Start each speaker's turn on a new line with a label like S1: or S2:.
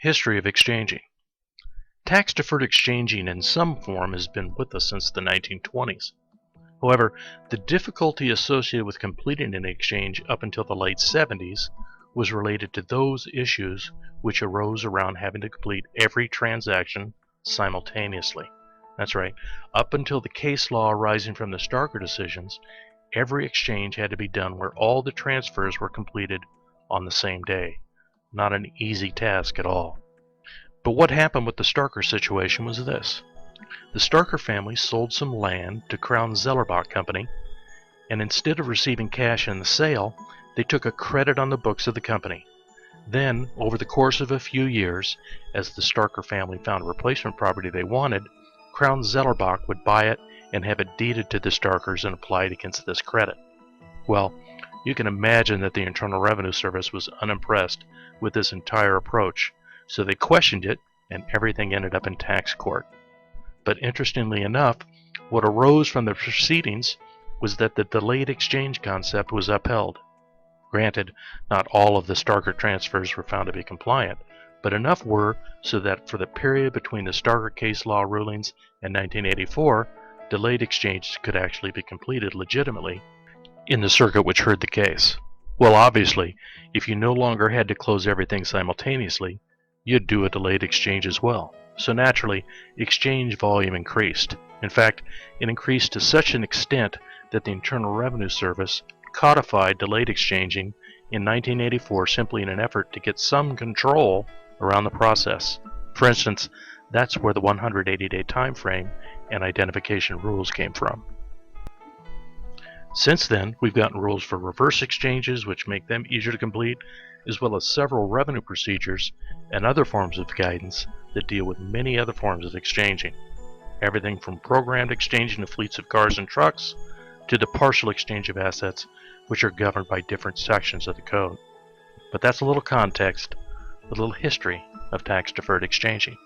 S1: History of exchanging. Tax-deferred exchanging in some form has been with us since the 1920s. However, the difficulty associated with completing an exchange up until the late 70s was related to those issues which arose around having to complete every transaction simultaneously. That's right, up until the case law arising from the Starker decisions, every exchange had to be done where all the transfers were completed on the same day. Not an easy task at all. But what happened with the Starker situation was this. The Starker family sold some land to Crown Zellerbach Company, and instead of receiving cash in the sale, they took a credit on the books of the company. Then, over the course of a few years, as the Starker family found a replacement property they wanted, Crown Zellerbach would buy it and have it deeded to the Starkers and applied against this credit. Well, you can imagine that the Internal Revenue Service was unimpressed with this entire approach, so they questioned it, and everything ended up in tax court. But interestingly enough, what arose from the proceedings was that the delayed exchange concept was upheld. Granted, not all of the Starker transfers were found to be compliant, but enough were so that for the period between the Starker case law rulings and 1984, delayed exchanges could actually be completed legitimately in the circuit which heard the case. Well, obviously, if you no longer had to close everything simultaneously, you'd do a delayed exchange as well. So naturally, exchange volume increased. In fact, it increased to such an extent that the Internal Revenue Service codified delayed exchanging in 1984 simply in an effort to get some control around the process. For instance, that's where the 180-day time frame and identification rules came from. Since then, we've gotten rules for reverse exchanges, which make them easier to complete, as well as several revenue procedures and other forms of guidance that deal with many other forms of exchanging. Everything from programmed exchanging of fleets of cars and trucks to the partial exchange of assets, which are governed by different sections of the code. But that's a little context, a little history of tax-deferred exchanging.